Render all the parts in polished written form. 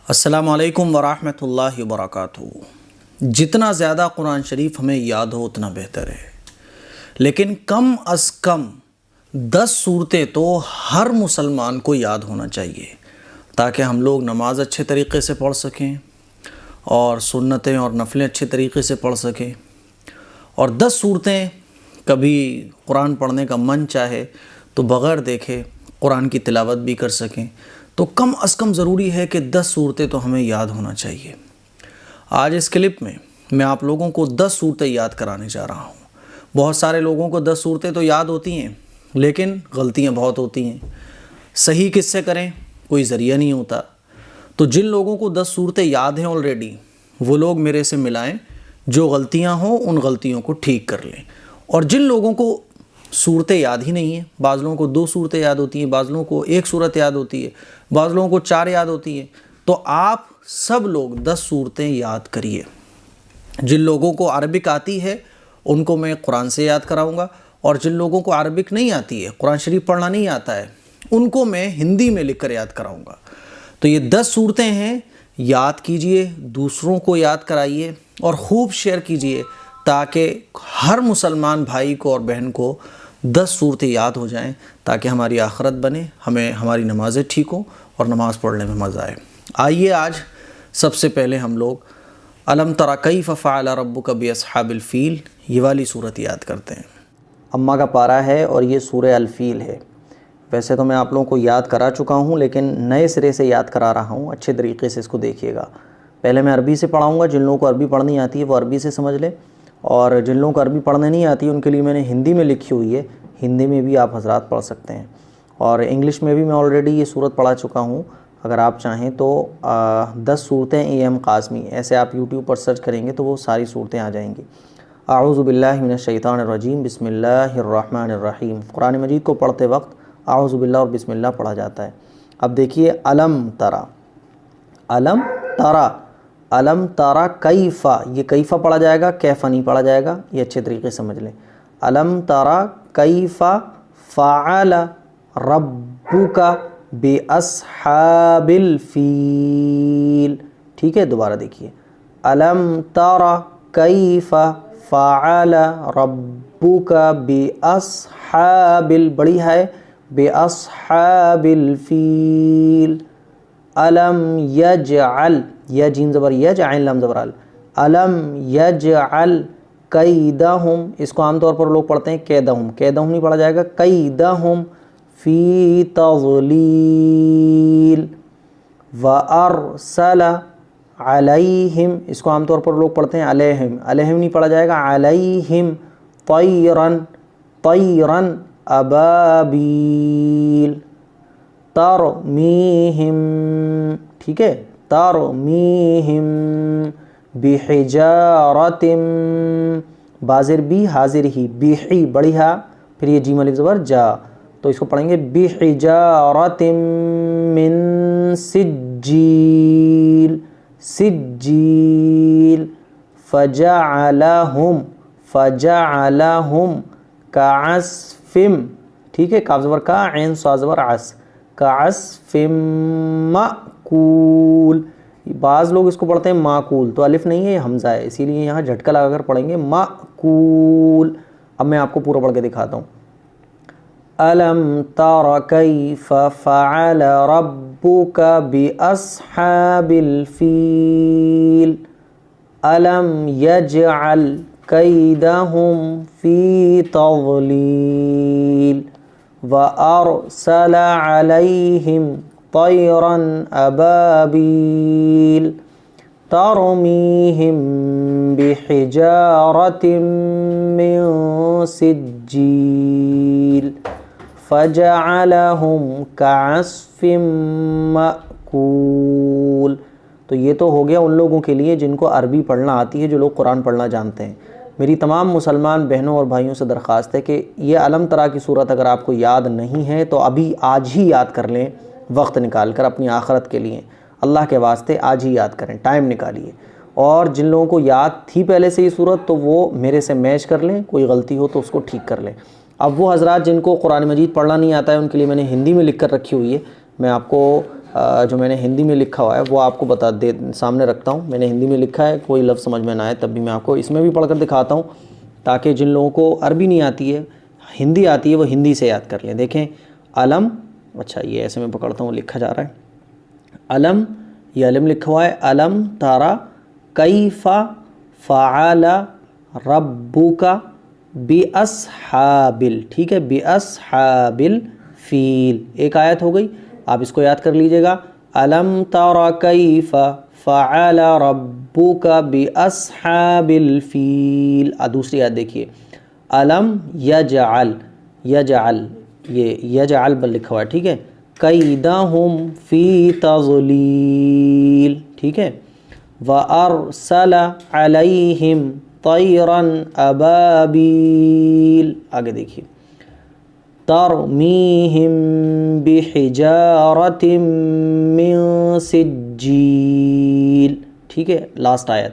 السلام علیکم ورحمۃ اللہ وبرکاتہ۔ جتنا زیادہ قرآن شریف ہمیں یاد ہو اتنا بہتر ہے، لیکن کم از کم 10 صورتیں تو ہر مسلمان کو یاد ہونا چاہیے تاکہ ہم لوگ نماز اچھے طریقے سے پڑھ سکیں اور سنتیں اور نفلیں اچھے طریقے سے پڑھ سکیں، اور 10 صورتیں کبھی قرآن پڑھنے کا من چاہے تو بغیر دیکھے قرآن کی تلاوت بھی کر سکیں۔ تو کم از کم ضروری ہے کہ 10 صورتیں تو ہمیں یاد ہونا چاہیے۔ آج اس کلپ میں آپ لوگوں کو 10 صورتیں یاد کرانے جا رہا ہوں۔ بہت سارے لوگوں کو 10 صورتیں تو یاد ہوتی ہیں لیکن غلطیاں بہت ہوتی ہیں۔ صحیح کس سے کریں کوئی ذریعہ نہیں ہوتا۔ تو جن لوگوں کو 10 صورتیں یاد ہیں آلریڈی وہ لوگ میرے سے ملائیں، جو غلطیاں ہوں ان غلطیوں کو ٹھیک کر لیں۔ اور جن لوگوں کو صورتیں یاد ہی نہیں ہیں، بعض لوگوں کو 2 صورتیں یاد ہوتی ہیں، بعض لوگوں کو 1 صورت یاد ہوتی ہے، بعض لوگوں کو 4 یاد ہوتی ہیں، تو آپ سب لوگ 10 صورتیں یاد کریے۔ جن لوگوں کو عربک آتی ہے ان کو میں قرآن سے یاد کراؤں گا، اور جن لوگوں کو عربک نہیں آتی ہے، قرآن شریف پڑھنا نہیں آتا ہے، ان کو میں ہندی میں لکھ کر یاد کراؤں گا۔ تو یہ 10 صورتیں ہیں، یاد کیجئے، دوسروں کو یاد کرائیے اور خوب شیئر کیجئے تاکہ ہر مسلمان بھائی کو اور بہن کو 10 صورتیں یاد ہو جائیں، تاکہ ہماری آخرت بنے، ہمیں ہماری نمازیں ٹھیک ہوں اور نماز پڑھنے میں مزہ آئے۔ آئیے آج سب سے پہلے ہم لوگ الم تر کیف فعل ربک باصحاب الفیل یہ والی صورت یاد کرتے ہیں۔ اماں کا پارہ ہے اور یہ سورہ الفیل ہے۔ ویسے تو میں آپ لوگوں کو یاد کرا چکا ہوں لیکن نئے سرے سے یاد کرا رہا ہوں، اچھے طریقے سے اس کو دیکھیے گا۔ پہلے میں عربی سے پڑھاؤں گا، جن لوگوں کو عربی پڑھنی آتی ہے وہ عربی سے سمجھ لیں، اور جن لوگوں کو عربی پڑھنے نہیں آتی ان کے لیے میں نے ہندی میں لکھی ہوئی ہے، ہندی میں بھی آپ حضرات پڑھ سکتے ہیں، اور انگلش میں بھی میں آلریڈی یہ صورت پڑھا چکا ہوں۔ اگر آپ چاہیں تو 10 صورتیں ایم قاسمی ایسے آپ یوٹیوب پر سرچ کریں گے تو وہ ساری صورتیں آ جائیں گی۔ اعوذ باللہ من الشیطان الرجیم، بسم اللہ الرحمن الرحیم۔ قرآن مجید کو پڑھتے وقت اعوذ باللہ اور بسم اللہ پڑھا جاتا ہے۔ اب دیکھیے علم ترا، علم ترا، علم ترا کیفا، یہ کیفا پڑھا جائے گا، کیفا نہیں پڑھا جائے گا، یہ اچھے طریقے سے سمجھ لیں۔ علم ترا کیفا فعل ربک باصحاب الفیل، ٹھیک ہے؟ دوبارہ دیکھیے، علم ترا کیفا فعل ربک باصحاب بڑی ہے باصحاب الفیل، علم یجعل، یا جیم زبر یج، عین لام زبر ال، علم یجعل کیدہم، اس کو عام طور پر لوگ پڑھتے ہیں کیدہم، کیدہم نہیں پڑھا جائے گا، کیدہم فی تضلیل، وارسل علیہم، اس کو عام طور پر لوگ پڑھتے ہیں علیہم، علیہم نہیں پڑھا جائے گا، علیہم طیرن، طیرن ابابیل، ترمیہم، ٹھیک ہے؟ ترمیہم بحجارت، بازر بی حاضر ہی، بیحی بڑی ہا، پھر یہ جیم الف زبر جا، تو اس کو پڑھیں گے بحجارت من سجیل، سجیل، فجعلہم، فجعلہم کعصف، ٹھیک ہے؟ کاف زبر کا، عین صاد زبر عس، کعصف مأکول، بعض لوگ اس کو پڑھتے ہیں معقول، تو الف نہیں ہے یہ حمزہ ہے، اسی لیے یہاں جھٹکا لگا کر پڑھیں گے مأکول۔ اب میں آپ کو پورا پڑھ کے دکھاتا ہوں۔ الم تر کیف فعل ربک باصحاب الفیل، الم یجعل کیدہم فی تضلیل، وارسل علیہم طیرا ابابیل، ترمیہم بحجارت من سجیل، فجعلہم کعصف مأکول۔ تو یہ تو ہو گیا ان لوگوں کے لیے جن کو عربی پڑھنا آتی ہے، جو لوگ قرآن پڑھنا جانتے ہیں۔ میری تمام مسلمان بہنوں اور بھائیوں سے درخواست ہے کہ یہ علم ترا کی صورت اگر آپ کو یاد نہیں ہے تو ابھی آج ہی یاد کر لیں، وقت نکال کر اپنی آخرت کے لیے، اللہ کے واسطے آج ہی یاد کریں، ٹائم نکالیے۔ اور جن لوگوں کو یاد تھی پہلے سے یہ صورت تو وہ میرے سے میچ کر لیں، کوئی غلطی ہو تو اس کو ٹھیک کر لیں۔ اب وہ حضرات جن کو قرآن مجید پڑھنا نہیں آتا ہے ان کے لیے میں نے ہندی میں لکھ کر رکھی ہوئی ہے، میں آپ کو جو میں نے ہندی میں لکھا ہوا ہے وہ آپ کو سامنے رکھتا ہوں. میں نے ہندی میں لکھا ہے, کوئی لفظ سمجھ میں نہ آئے تب بھی میں آپ کو اس میں بھی پڑھ کر دکھاتا ہوں, تاکہ جن لوگوں کو عربی نہیں آتی ہے, ہندی آتی ہے, وہ ہندی سے یاد کر لیں. دیکھیں علم, اچھا یہ ایسے میں پکڑتا ہوں, لکھا جا رہا ہے علم, یہ علم لکھا ہوا ہے. علم تارا کیف فعل ربک باصحاب, ٹھیک ہے, باصحاب الفیل, ایک آیت ہو گئی. آپ اس کو یاد کر لیجئے گا. علم تر کیف فعل ربک باصحاب الفیل. دوسری آیت دیکھیے, علم یجعل, یجعل, یہ یجعل بل لکھا ہوا ہے, ٹھیک ہے, کیدہم فی تضلیل, ٹھیک ہے, وارسل علیہم طیرا ابابیل. آگے دیکھیے, ترمیہم بحجارۃ من سجیل, ٹھیک ہے, لاسٹ آیت,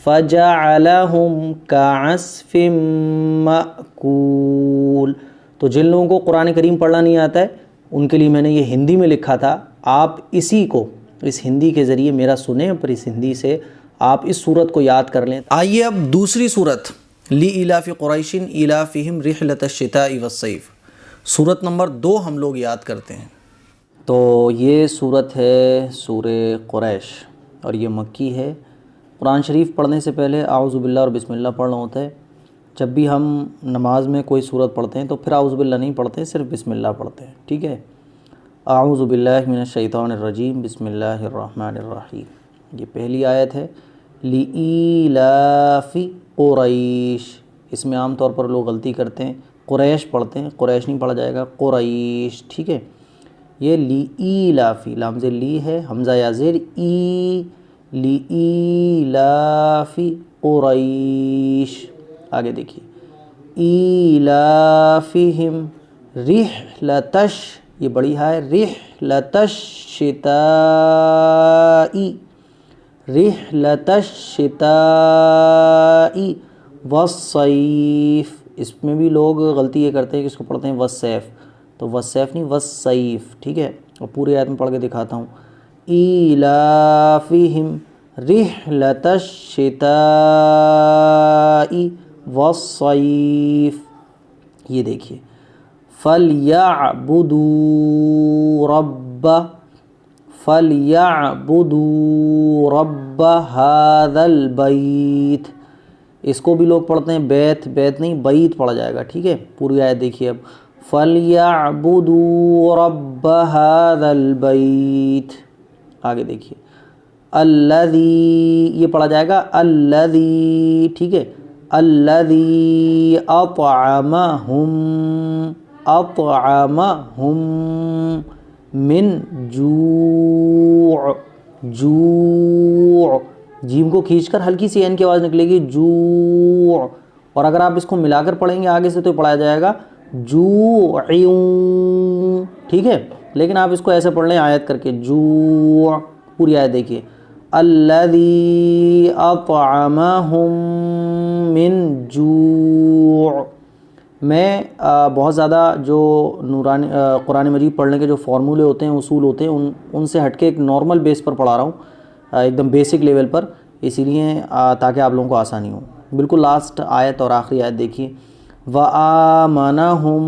فجعلہم کعصف مأکول. تو جن لوگوں کو قرآن کریم پڑھنا نہیں آتا ہے ان کے لیے میں نے یہ ہندی میں لکھا تھا. آپ اسی کو اس ہندی کے ذریعے میرا سنیں, پر اس ہندی سے آپ اس سورت کو یاد کر لیں. آئیے اب دوسری سورت, لإیلاف قریش ایلافہم رحلۃ الشتاء والصیف, سورت نمبر 2 ہم لوگ یاد کرتے ہیں. تو یہ سورت ہے سورہ قریش اور یہ مکی ہے. قرآن شریف پڑھنے سے پہلے اعوذ باللہ اور بسم اللہ پڑھنا ہوتا ہے. جب بھی ہم نماز میں کوئی سورت پڑھتے ہیں تو پھر اعوذ باللہ نہیں پڑھتے, صرف بسم اللہ پڑھتے ہیں, ٹھیک ہے. اعوذ باللہ من الشیطان الرجیم, بسم اللہ الرحمن الرحیم. یہ پہلی آیت ہے. لإیلاف قریش, اس میں عام طور پر لوگ غلطی کرتے ہیں, قریش پڑھتے ہیں, قریش نہیں پڑھا جائے گا, قریش, ٹھیک ہے. یہ لإیلافی, لام زیر لی ہے, حمزہ یا زیر ای, لإیلاف قریش. آگے دیکھیے, ایلافہم رحلتش, یہ بڑی ہے, رحلتش شتاء, رحلتش شتاء والصیف. اس میں بھی لوگ غلطی یہ کرتے ہیں کہ اس کو پڑھتے ہیں والسیف, تو والسیف نہیں والصیف, ٹھیک ہے. اور پوری آیت میں پڑھ کے دکھاتا ہوں. ایلافہم رحلتش شتاء والصیف. یہ دیکھیے, فَلْيَعْبُدُوا رَبَّ هَذَا الْبَيْتِ. اس کو بھی لوگ پڑھتے ہیں بیت, بیت نہیں بیت پڑھا جائے گا, ٹھیک ہے. پوری آیت دیکھیے اب, فَلْيَعْبُدُوا رَبَّ هَذَا الْبَيْتِ. آگے دیکھیے, الذی, یہ پڑھا جائے گا الذی, ٹھیک ہے, الذی اطعمہم, اطعمہم من جوع, جوع, جیم کو کھینچ کر ہلکی سی این کی آواز نکلے گی, جوع. اور اگر آپ اس کو ملا کر پڑھیں گے آگے سے تو پڑھا جائے گا جوعون, ٹھیک ہے. لیکن آپ اس کو ایسے پڑھ لیں آیت کر کے, جوع. پوری آیت دیکھیے, الذی اطعمہم من جوع. میں بہت زیادہ جو نورانی قرآن مجید پڑھنے کے جو فارمولے ہوتے ہیں, اصول ہوتے ہیں, ان سے ہٹ کے ایک نارمل بیس پر پڑھا رہا ہوں, ایک دم بیسک لیول پر, اسی لیے تاکہ آپ لوگوں کو آسانی ہو. بالکل لاسٹ آیت اور آخری آیت دیکھیے, وَآمَنَهُم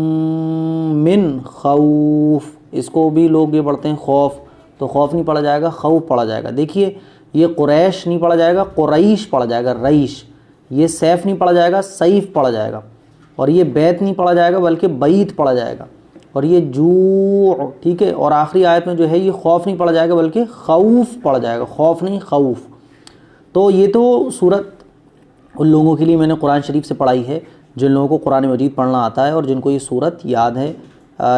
مِّن خَوْفٍ. اس کو بھی لوگ یہ پڑھتے ہیں خوف, تو خوف نہیں پڑھا جائے گا, خوف پڑھا جائے گا. دیکھیے یہ قریش نہیں پڑھا جائے گا, قریش پڑھا جائے گا, ریش. یہ سیف نہیں پڑھا جائے گا, سیف پڑھا جائے گا. اور یہ بیت نہیں پڑھا جائے گا بلکہ بیت پڑھا جائے گا. اور یہ جوع, ٹھیک ہے. اور آخری آیت میں جو ہے یہ خوف نہیں پڑھا جائے گا بلکہ خوف پڑھا جائے گا, خوف نہیں خوف. تو یہ تو صورت ان لوگوں کے لیے میں نے قرآن شریف سے پڑھائی ہے جن لوگوں کو قرآن مجید پڑھنا آتا ہے اور جن کو یہ صورت یاد ہے.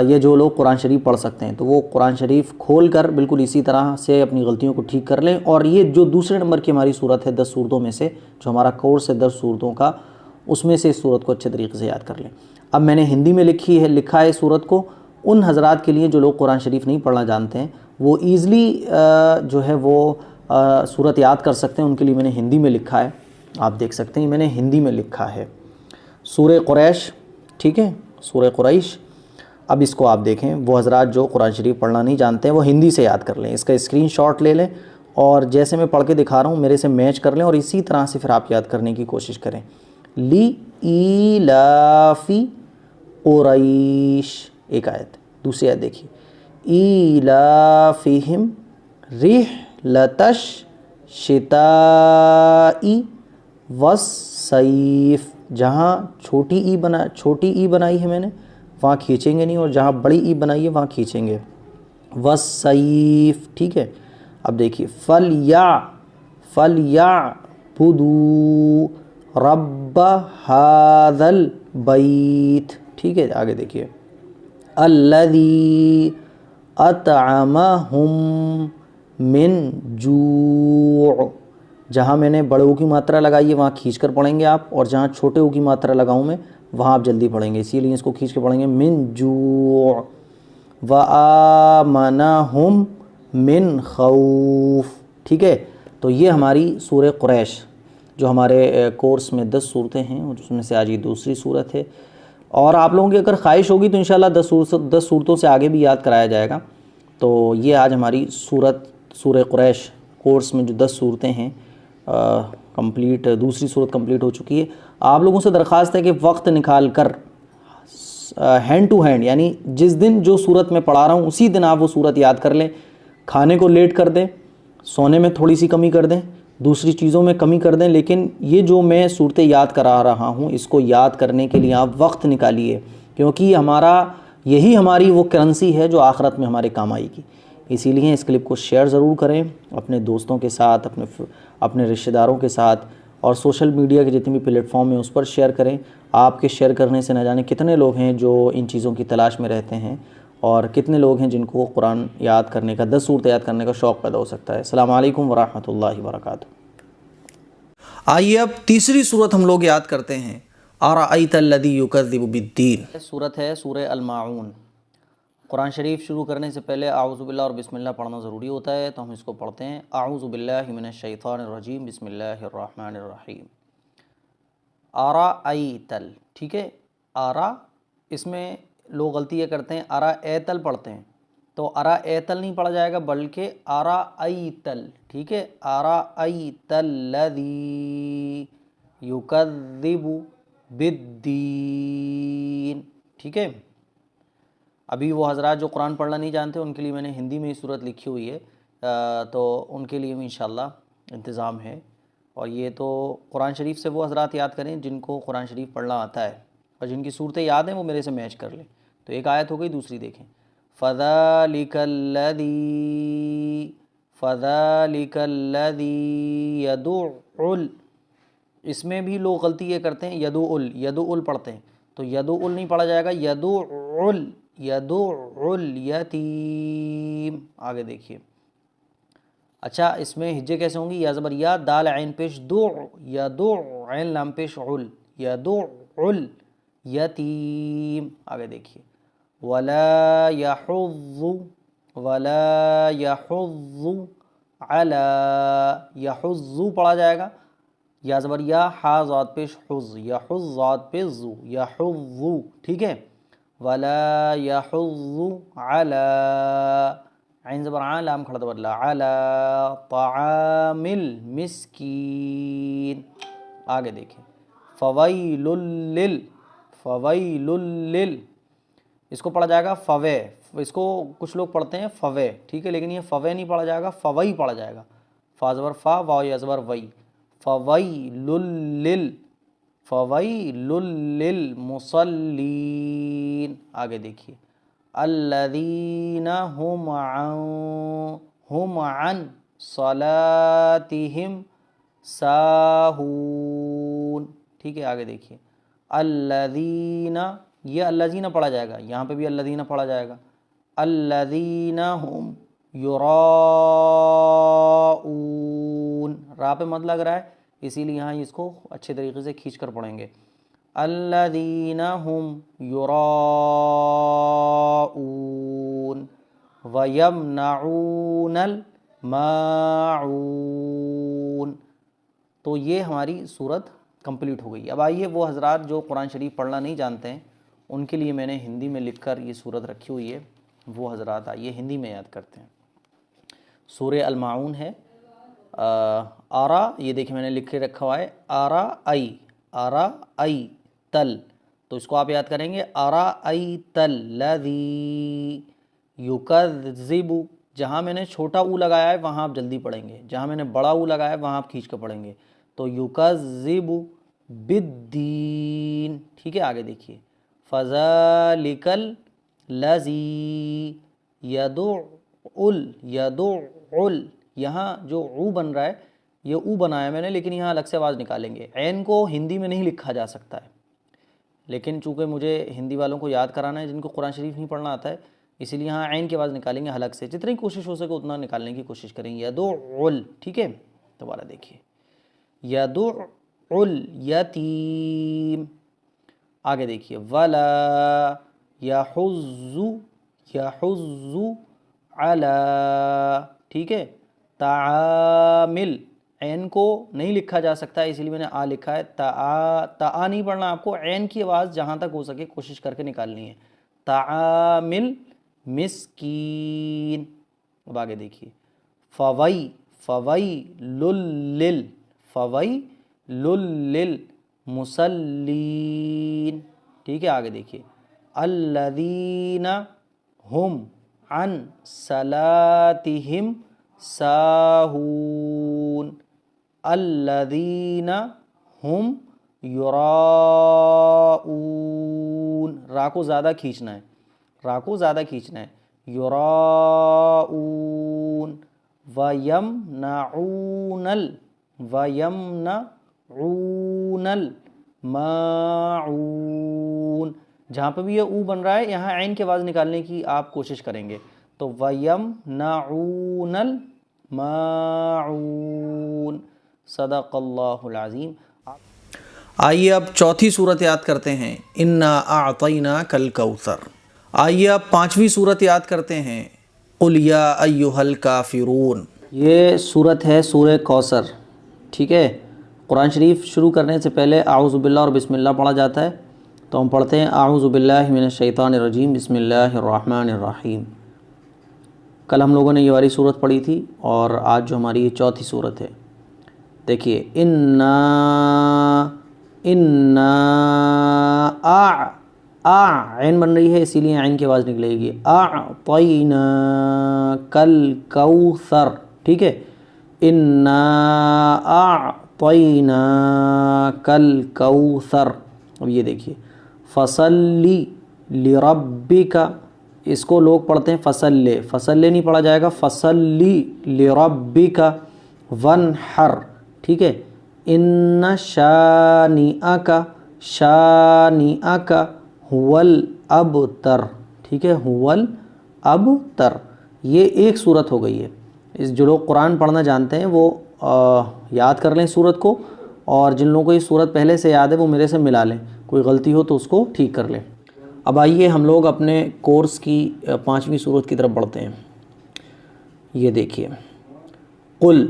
یہ جو لوگ قرآن شریف پڑھ سکتے ہیں تو وہ قرآن شریف کھول کر بالکل اسی طرح سے اپنی غلطیوں کو ٹھیک کر لیں. اور یہ جو دوسرے نمبر کی ہماری صورت ہے 10 صورتوں میں سے, جو ہمارا کورس ہے 10 صورتوں کا, اس میں سے اس صورت کو اچھے طریقے سے یاد کر لیں. اب میں نے ہندی میں لکھا ہے صورت کو. ان حضرات کے لیے جو لوگ قرآن شریف نہیں پڑھنا جانتے ہیں وہ ایزلی جو ہے وہ صورت یاد کر سکتے ہیں. ان کے لیے میں نے ہندی میں لکھا ہے, آپ دیکھ سکتے ہیں میں نے ہندی میں لکھا ہے. سورہ قریش, ٹھیک ہے, سورہ قریش. اب اس کو آپ دیکھیں، وہ حضرات جو قرآن شریف پڑھنا نہیں جانتے ہیں وہ ہندی سے یاد کر لیں، اس کا اسکرین شاٹ لے لیں اور جیسے میں پڑھ کے دکھا رہا ہوں میرے سے میچ کر لیں اور اسی طرح سے پھر آپ یاد کرنے کی کوشش کریں۔ لی ایلافی قریش، ایک آیت، دوسری آیت دیکھیے، ایلافہم رحلتش شتائی والصیف، جہاں چھوٹی ای بنائی ہے میں نے وہاں کھینچیں گے نہیں، اور جہاں بڑی ای بنائی ہے وہاں کھینچیں گے، والصیف، ٹھیک ہے۔ اب دیکھیے فَلْيَعْبُدُوا رَبَّ هَذَا الْبَيْتِ، ٹھیک ہے۔ آگے دیکھیے، الَّذِي أَطْعَمَهُم مِّن جُوع، جہاں میں نے بڑے او کی ماترا لگائی ہے وہاں کھینچ کر پڑھیں گے آپ، اور جہاں چھوٹے او کی ماترا لگاؤں میں وہاں آپ جلدی پڑھیں گے، اسی لیے اس کو کھینچ کے پڑھیں گے، من جوع، وآمنہم من خوف، ٹھیک ہے۔ تو یہ ہماری سورہ قریش جو ہمارے کورس میں 10 صورتیں ہیں، اور اس میں سے آج یہ دوسری صورت ہے، اور آپ لوگوں کی اگر خواہش ہوگی تو انشاءاللہ 10 صورتوں سے آگے بھی یاد کرایا جائے گا۔ تو یہ آج ہماری سورہ قریش کورس میں جو 10 صورتیں ہیں کمپلیٹ، دوسری صورت کمپلیٹ ہو چکی ہے۔ آپ لوگوں سے درخواست ہے کہ وقت نکال کر ہینڈ ٹو ہینڈ، یعنی جس دن جو صورت میں پڑھا رہا ہوں اسی دن آپ وہ صورت یاد کر لیں، کھانے کو لیٹ کر دیں، سونے میں تھوڑی سی کمی کر دیں، دوسری چیزوں میں کمی کر دیں، لیکن یہ جو میں صورتیں یاد کرا رہا ہوں اس کو یاد کرنے کے لیے آپ وقت نکالیے، کیونکہ یہی ہماری وہ کرنسی ہے جو آخرت میں ہمارے کام آئے گی۔ اسی لیے اس کلپ کو شیئر ضرور کریں اپنے دوستوں کے ساتھ، اپنے رشتہ داروں کے ساتھ، اور سوشل میڈیا کے جتنے بھی پلیٹ فارم ہیں اس پر شیئر کریں۔ آپ کے شیئر کرنے سے نہ جانے کتنے لوگ ہیں جو ان چیزوں کی تلاش میں رہتے ہیں، اور کتنے لوگ ہیں جن کو قرآن یاد کرنے کا، 10 صورت یاد کرنے کا شوق پیدا ہو سکتا ہے۔ السلام علیکم ورحمۃ اللہ وبرکاتہ۔ آئیے اب تیسری صورت ہم لوگ یاد کرتے ہیں، ارأیت الذی یکذب بالدین، صورت ہے سورہ الماعون۔ قرآن شریف شروع کرنے سے پہلے اعوذ باللہ اور بسم اللہ پڑھنا ضروری ہوتا ہے، تو ہم اس کو پڑھتے ہیں۔ اعوذ باللہ من الشیطان الرجیم، بسم اللہ الرحمن الرحیم۔ ارأیتل، ٹھیک ہے، آرا، اس میں لوگ غلطی یہ کرتے ہیں ارائیتل پڑھتے ہیں، تو ارائیتل نہیں پڑھا جائے گا بلکہ ارائیتل، ٹھیک ہے، ارائیتل الذی یکذب بالدین، ٹھیک ہے۔ ابھی وہ حضرات جو قرآن پڑھنا نہیں جانتے ان کے لیے میں نے ہندی میں یہ صورت لکھی ہوئی ہے، تو ان کے لیے بھی انشاءاللہ انتظام ہے، اور یہ تو قرآن شریف سے وہ حضرات یاد کریں جن کو قرآن شریف پڑھنا آتا ہے، اور جن کی صورتیں یاد ہیں وہ میرے سے میچ کر لیں۔ تو ایک آیت ہو گئی، دوسری دیکھیں، فَذَلِكَ الَّذِي يَدُعُّ، اس میں بھی لوگ غلطی یہ کرتے ہیں یدعُ پڑھتے ہیں، تو یدعُ نہیں پڑھا جائے گا، یدعُ الیتیم۔ آگے دیکھیے، اچھا اس میں ہجے کیسے ہوں گی؟ یا زبر یا، دال عین پیش دع، یدع، عین لام پیش عل، یدع الیتیم۔ آگے دیکھیے، ولا یحض علی، یحض پڑھا جائے گا، یا زبر یا، حا ضاد پیش حز، یحض ضاد پیش زو، یحض، ٹھیک ہے۔ ولا یحض علی، عین زبر عین لام کھڑا زبر لا، علی طعام المسکین۔ آگے دیکھیں، فویل اس کو پڑھا جائے گا فوے، اس کو کچھ لوگ پڑھتے ہیں فوے، ٹھیک ہے، لیکن یہ فوے نہیں پڑھا جائے گا، فوئی پڑھا جائے گا، فا زبر فا، واو یا زبر وئی، فویل للمصلین۔ آگے دیکھیے، الذین هم عن صلاتہم ساہون، ٹھیک ہے۔ آگے دیکھیے، الذین، یہ الذین پڑھا جائے گا، یہاں پہ بھی الذین پڑھا جائے گا، الذین هم یراؤون، را پہ مد لگ رہا ہے اسی لیے یہاں اس کو اچھے طریقے سے کھینچ کر پڑھیں گے، الذین هم یراؤون ویمنعون الماعون۔ تو یہ ہماری صورت کمپلیٹ ہو گئی۔ اب آئیے وہ حضرات جو قرآن شریف پڑھنا نہیں جانتے ہیں ان کے لیے میں نے ہندی میں لکھ کر یہ صورت رکھی ہوئی ہے، وہ حضرات آئیے ہندی میں یاد کرتے ہیں۔ سورہ الماعون ہے، آرا، یہ دیکھیں میں نے لکھ کے رکھا ہوا ہے آرا ای تل، تو اس کو آپ یاد کریں گے آرا ای تل الذی یکذب، جہاں میں نے چھوٹا او لگایا ہے وہاں آپ جلدی پڑھیں گے، جہاں میں نے بڑا او لگایا ہے وہاں آپ کھینچ کے پڑھیں گے، تو یکذب بالدین، ٹھیک ہے۔ آگے دیکھیے فذلک الذی یدعو، یہاں جو او بن رہا ہے یہ او بنایا میں نے، لیکن یہاں الگ سے آواز نکالیں گے، عین کو ہندی میں نہیں لکھا جا سکتا ہے، لیکن چونکہ مجھے ہندی والوں کو یاد کرانا ہے جن کو قرآن شریف نہیں پڑھنا آتا ہے، اسی لیے یہاں عین کی آواز نکالیں گے حلق سے، جتنی کوشش ہو سکے اتنا نکالنے کی کوشش کریں گے، یدعو، ٹھیک ہے۔ دوبارہ دیکھیے یدعو الیتیم، آگے دیکھیے ولا یحض علی، ٹھیک ہے۔ تعامل، عین کو نہیں لکھا جا سکتا ہے اسی لیے میں نے آ لکھا ہے، تا نہیں پڑھنا آپ کو، عین کی آواز جہاں تک ہو سکے کوشش کر کے نکالنی ہے، تعامل مسکین۔ اب آگے دیکھیے فویل للمصلین، ٹھیک ہے۔ آگے دیکھیے الذین ہم عن صلاتہم ساہون، الذین ہم یراؤون، را کو زیادہ کھینچنا ہے، یراؤون، ویمنعون الماعون، جہاں پہ بھی یہ او بن رہا ہے یہاں عین کی آواز نکالنے کی آپ کوشش کریں گے، تو وَيَمْنَعُونَ الْمَاعُونَ، صدق اللہ العظیم۔ آئیے اب چوتھی صورت یاد کرتے ہیں، اِنَّا أَعْطَيْنَاكَ الْكَوْثَرَ۔ آئیے اب پانچویں صورت یاد کرتے ہیں، قُلْ يَا أَيُّهَا الْكَافِرُونَ۔ یہ صورت ہے سورہ کوثر، ٹھیک ہے۔ قرآن شریف شروع کرنے سے پہلے اعوذ باللہ اور بسم اللہ پڑھا جاتا ہے، تو ہم پڑھتے ہیں اعوذ باللہ من الشیطان الرجیم، بسم اللہ الرحمن الرحیم۔ کل ہم لوگوں نے یہ والی صورت پڑھی تھی اور آج جو ہماری یہ چوتھی صورت ہے، دیکھیے عین بن رہی ہے اسی لیے عین کی آواز نکلے گی، اعطیناک الکوثر، ٹھیک ہے، انا اعطیناک الکوثر۔ اب یہ دیکھیے فصلی لربک، اس کو لوگ پڑھتے ہیں فصل نہیں پڑھا جائے گا، فصلی لربک ونحر، ٹھیک ہے، ان شانئک هو الابتر، ٹھیک ہے، هو الابتر۔ یہ ایک صورت ہو گئی ہے، اس جو لوگ قرآن پڑھنا جانتے ہیں وہ یاد کر لیں صورت کو، اور جن لوگوں کو یہ صورت پہلے سے یاد ہے وہ میرے سے ملا لیں، کوئی غلطی ہو تو اس کو ٹھیک کر لیں۔ اب آئیے ہم لوگ اپنے کورس کی پانچویں صورت کی طرف بڑھتے ہیں۔ یہ دیکھیے قل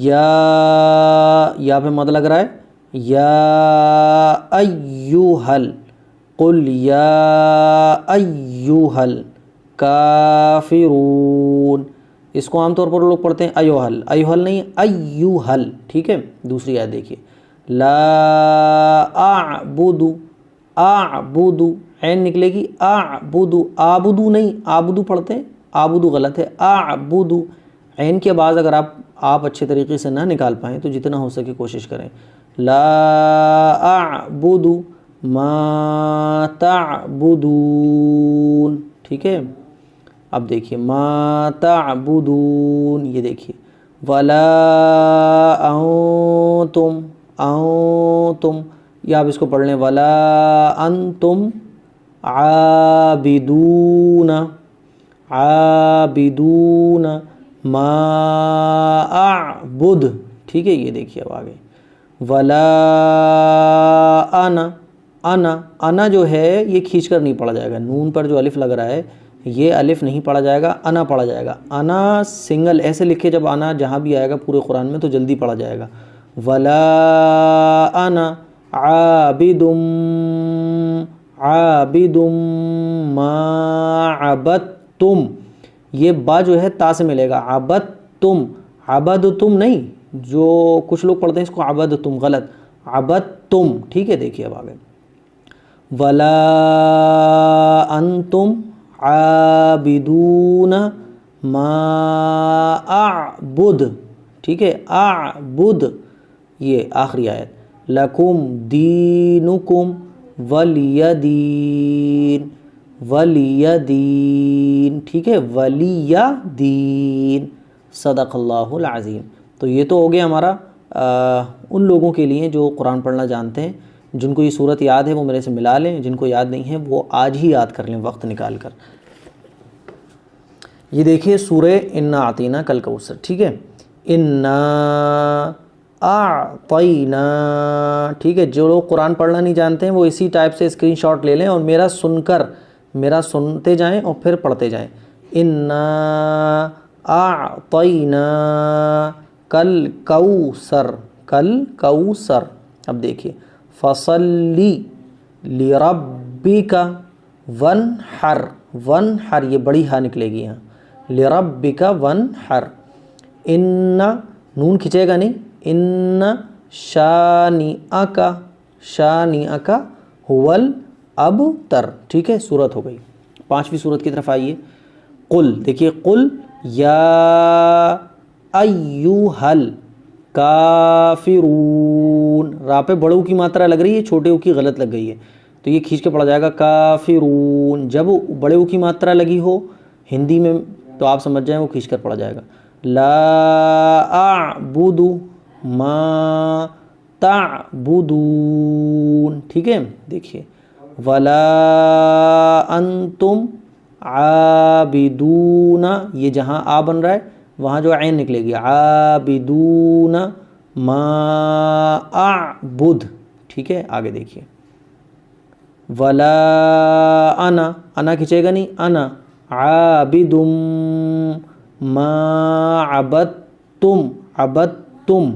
یا پہ مد لگ رہا ہے، یا ایوہل، قل یا ایوہل کافرون، اس کو عام طور پر لوگ پڑھتے ہیں ایوہل نہیں ایوہل، ٹھیک ہے۔ دوسری آیت دیکھیے لا اعبد، عین نکلے گی آبدو نہیں، آبدو پڑھتے ہیں، آبدو غلط ہے، اعبد، عین کی آواز اگر آپ اچھے طریقے سے نہ نکال پائیں تو جتنا ہو سکے کوشش کریں، لا اعبد ما تعبدون، ٹھیک ہے۔ اب دیکھیے ما تعبدون، یہ دیکھیے ولا انتم، یا آپ اس کو پڑھ لیں ولا انتم عابدون ما اعبد، ٹھیک ہے۔ یہ دیکھیے اب آگے ولا انا جو ہے یہ کھینچ کر نہیں پڑھا جائے گا، نون پر جو الف لگ رہا ہے یہ الف نہیں پڑھا جائے گا، انا پڑھا جائے گا، انا سنگل ایسے لکھے، جب انا جہاں بھی آئے گا پورے قرآن میں تو جلدی پڑھا جائے گا، ولا انا عابد عابدم ما عبدتم، یہ با جو ہے تا سے ملے گا، عبدتم، عبدتم نہیں، جو کچھ لوگ پڑھتے ہیں اس کو عبدتم، غلط، عبدتم، ٹھیک ہے. دیکھیے اب آگے، ولا انتم عابدون ما اعبد، ٹھیک ہے، اعبد، یہ آخری آیت، لکم دینکم ولی دین، ولی دین، ٹھیک ہے، ولی دین، صدق اللہ العظیم. تو یہ تو ہو گیا ہمارا ان لوگوں کے لیے جو قرآن پڑھنا جانتے ہیں. جن کو یہ صورت یاد ہے وہ میرے سے ملا لیں، جن کو یاد نہیں ہے وہ آج ہی یاد کر لیں وقت نکال کر. یہ دیکھیے سورہ انا اعطینا کل کوثر، ٹھیک ہے، انا اعطینا، ٹھیک ہے. جو لوگ قرآن پڑھنا نہیں جانتے ہیں وہ اسی ٹائپ سے اسکرین شاٹ لے لیں اور میرا سن کر، میرا سنتے جائیں اور پھر پڑھتے جائیں. انا اعطینا کل کوثر، کل کوثر. اب دیکھیے، فصلی لربک ونحر، ونحر یہ بڑی ہا نکلے گی یہاں، لربک ونحر. ان نون کھنچے گا نہیں، ان شانئک، شانئک هو الابتر، ٹھیک ہے. صورت ہو گئی. پانچویں صورت کی طرف آئیے. قل، دیکھیے، قل یا ایوہل کافرون، را پہ بڑوں کی ماترا لگ رہی ہے، چھوٹے او کی غلط لگ گئی ہے، تو یہ کھینچ کے پڑھا جائے گا کافرون. جب بڑے او کی ماترا لگی ہو ہندی میں تو آپ سمجھ جائیں وہ کھینچ کر پڑھا جائے گا. لا اعبد ما تعبدون، ٹھیک ہے. دیکھیے، ولا انتم عابدون، یہ جہاں آ بن رہا ہے وہاں جو عین نکلے گی، عابدون ما اعبد، ٹھیک ہے. آگے دیکھیے، ولا انا، انا کھنچے گا نہیں، انا عابد ما عبدتم، عبدتم،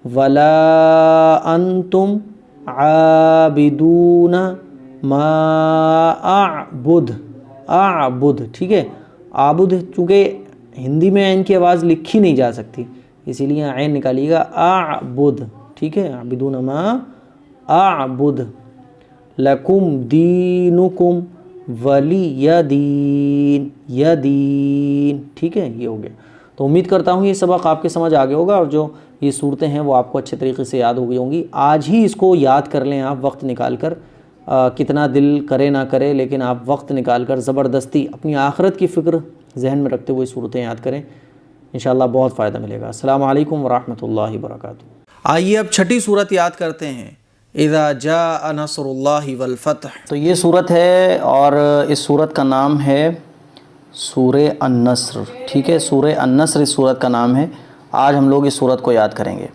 ولا انتم عابدون ما اعبد، اعبد، ٹھیک ہے. عابد چونکہ ہندی میں عین کی آواز لکھی نہیں جا سکتی اسی لیے عین نکالیے گا، اعبد، ٹھیک ہے، عابدون ما اعبد، لکم دینکم ولی دین، یدین، ٹھیک ہے. یہ ہو گیا. تو امید کرتا ہوں یہ سبق آپ کے سمجھ آ گیا ہوگا اور جو یہ صورتیں ہیں وہ آپ کو اچھے طریقے سے یاد ہو گئی ہوں گی. آج ہی اس کو یاد کر لیں آپ وقت نکال کر، کتنا دل کرے نہ کرے لیکن آپ وقت نکال کر زبردستی اپنی آخرت کی فکر ذہن میں رکھتے ہوئے صورتیں یاد کریں، انشاءاللہ بہت فائدہ ملے گا. السلام علیکم ورحمۃ اللہ وبرکاتہ. آئیے اب چھٹی صورت یاد کرتے ہیں، اذا جاء نصر اللہ والفتح. تو یہ صورت ہے اور اس صورت کا نام ہے سورہ النصر، ٹھیک ہے. سورہ النصر اس صورت کا نام ہے. آج ہم لوگ اس صورت کو یاد کریں گے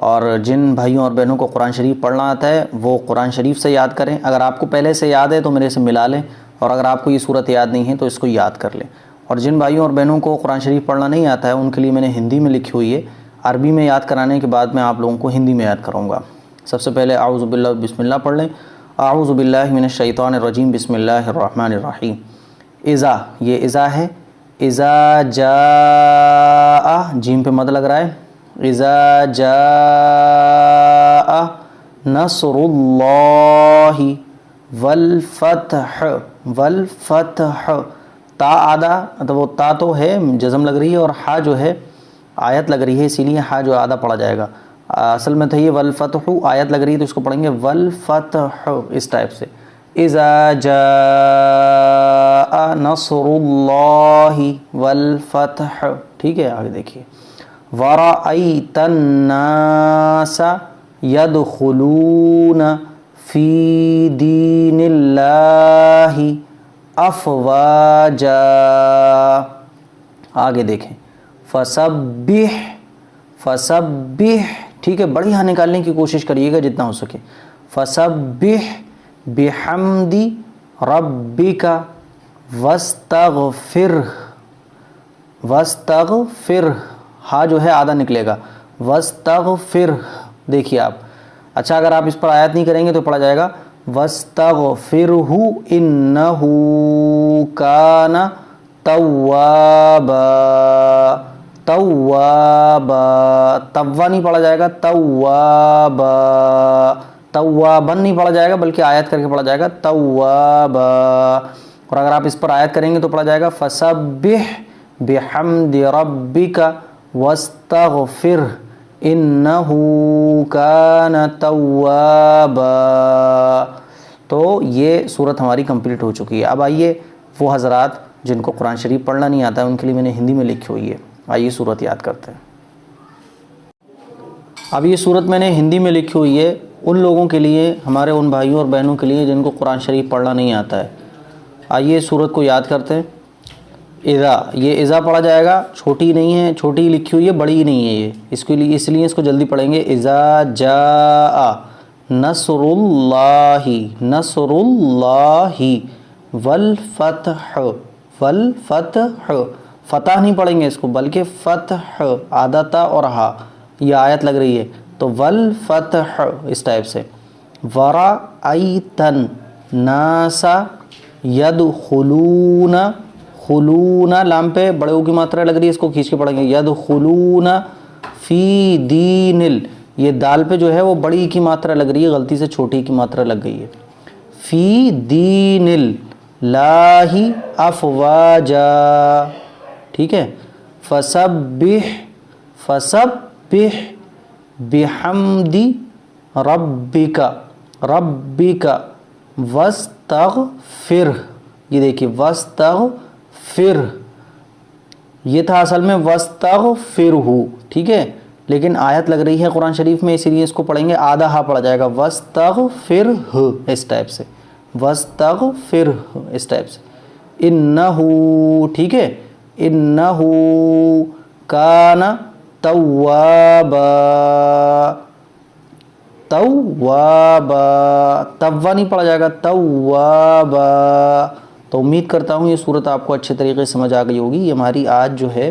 اور جن بھائیوں اور بہنوں کو قرآن شریف پڑھنا آتا ہے وہ قرآن شریف سے یاد کریں. اگر آپ کو پہلے سے یاد ہے تو میرے سے ملا لیں اور اگر آپ کو یہ صورت یاد نہیں ہے تو اس کو یاد کر لیں. اور جن بھائیوں اور بہنوں کو قرآن شریف پڑھنا نہیں آتا ہے ان کے لیے میں نے ہندی میں لکھی ہوئی ہے، عربی میں یاد کرانے کے بعد میں آپ لوگوں کو ہندی میں یاد کروں گا. سب سے پہلے اعوذ باللہ بسم اللہ پڑھ لیں. اعوذ باللہ من الشیطان الرجیم، بسم اللہ الرحمن الرحیم. اذا، یہ اذا ہے، اذا جاء، جیم پہ مد لگ رہا ہے، اذا جاء نصر اللہ والفتح، والفتح، تا آدھا، تو وہ تا تو ہے جزم لگ رہی ہے اور ہا جو ہے آیت لگ رہی ہے، اسی لیے ہا جو آدھا پڑھا جائے گا. اصل میں تو یہ والفتح آیت لگ رہی ہے تو اس کو پڑھیں گے والفتح اس ٹائپ سے. اذا جاء نصر اللہ والفتح، ٹھیک ہے. آگے دیکھیے، ورأیت الناس يدخلون فی دین اللہ افواجا. آگے دیکھیں، فسبح، فسبح، ٹھیک ہے. بڑی ہاں نکالنے کی کوشش کریے گا جتنا ہو سکے. فسبح بحمد ربک واستغفرہ، واستغفرہ، ہا جو ہے آدھا نکلے گا، واستغفرہ. دیکھیے آپ، اچھا اگر آپ اس پر آیت نہیں کریں گے تو پڑھا جائے گا وَاسْتَغْفِرْهُ إِنَّهُ كَانَ توابا، توابا، توا نہیں پڑھا جائے گا، توابا، توابن نہیں پڑھا جائے گا بلکہ آیت کر کے پڑھا جائے گا توابا. اور اگر آپ اس پر آیت کریں گے تو پڑھا جائے گا فسبح بحمد ربک واستغفر انہ کان توابا. تو یہ صورت ہماری کمپلیٹ ہو چکی ہے. اب آئیے وہ حضرات جن کو قرآن شریف پڑھنا نہیں آتا ہے ان کے لیے میں نے ہندی میں لکھی ہوئی ہے، آئیے صورت یاد کرتے ہیں. اب یہ صورت میں نے ہندی میں لکھی ہوئی ہے ان لوگوں کے لیے، ہمارے ان بھائیوں اور بہنوں کے لیے جن کو قرآن شریف پڑھنا نہیں آتا ہے. آئیے صورت کو یاد کرتے ہیں. اذا، یہ اذا پڑھا جائے گا، چھوٹی نہیں ہے، چھوٹی لکھی ہوئی ہے، بڑی نہیں ہے یہ، اس کے لیے اس لیے اس کو جلدی پڑھیں گے. اذا جاء نصر اللہ، نصر اللہ والفتح، والفتح، فتح نہیں پڑھیں گے اس کو بلکہ فتح، آدھا تا اور ہا، یہ آیت لگ رہی ہے تو والفتح اس ٹائپ سے. ورأیت الناس یدخلون، خلون لام پہ بڑے او کی ماترا لگ رہی ہے، اس کو کھینچ کے پڑھیں گے یدخلون فی دین یہ دال پہ جو ہے وہ بڑی کی ماترا لگ رہی ہے، غلطی سے چھوٹی کی ماترا لگ گئی ہے. فی دین اللہ افواجا، ٹھیک ہے. فسبح، فسبح بحمد ربک، ربک واستغفر، یہ دیکھیے واستغفر، یہ تھا اصل میں واستغفرہ، ٹھیک ہے، لیکن آیت لگ رہی ہے قرآن شریف میں اسی لیے اس کو پڑھیں گے آدھا ہا پڑھا جائے گا واستغفرہ اس ٹائپ سے، واستغفرہ اس ٹائپ سے. انہ، ٹھیک ہے، انہ کان توابا، توابا، توا نہیں پڑھا جائے گا توابا. تو امید کرتا ہوں یہ صورت آپ کو اچھے طریقے سے سمجھ آ گئی ہوگی. یہ ہماری آج جو ہے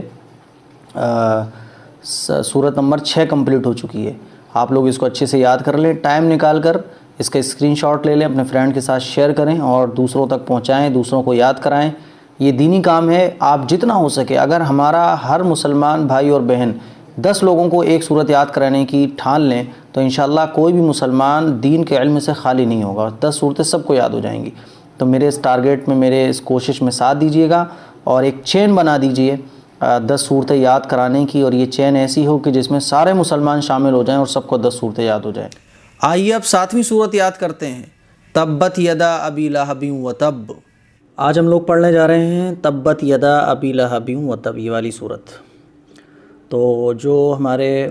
صورت نمبر 6 کمپلیٹ ہو چکی ہے. آپ لوگ اس کو اچھے سے یاد کر لیں، ٹائم نکال کر اس کا اسکرین شاٹ لے لیں، اپنے فرینڈ کے ساتھ شیئر کریں اور دوسروں تک پہنچائیں، دوسروں کو یاد کرائیں. یہ دینی کام ہے. آپ جتنا ہو سکے، اگر ہمارا ہر مسلمان بھائی اور بہن 10 لوگوں کو ایک صورت یاد کرانے کی ٹھان لیں تو انشاءاللہ کوئی بھی مسلمان دین کے علم سے خالی نہیں ہوگا. 10 صورتیں سب کو یاد ہو جائیں گی. تو میرے اس ٹارگیٹ میں، میرے اس کوشش میں ساتھ دیجیے گا اور ایک چین بنا دیجیے 10 صورتیں یاد کرانے کی، اور یہ چین ایسی ہو کہ جس میں سارے مسلمان شامل ہو جائیں اور سب کو 10 صورتیں یاد ہو جائیں. آئیے اب 7ویں صورت یاد کرتے ہیں، تبت یدا ابی لہب وتب. آج ہم لوگ پڑھنے جا رہے ہیں تبت یدا ابی لہب وتب، یہ والی صورت. تو جو ہمارے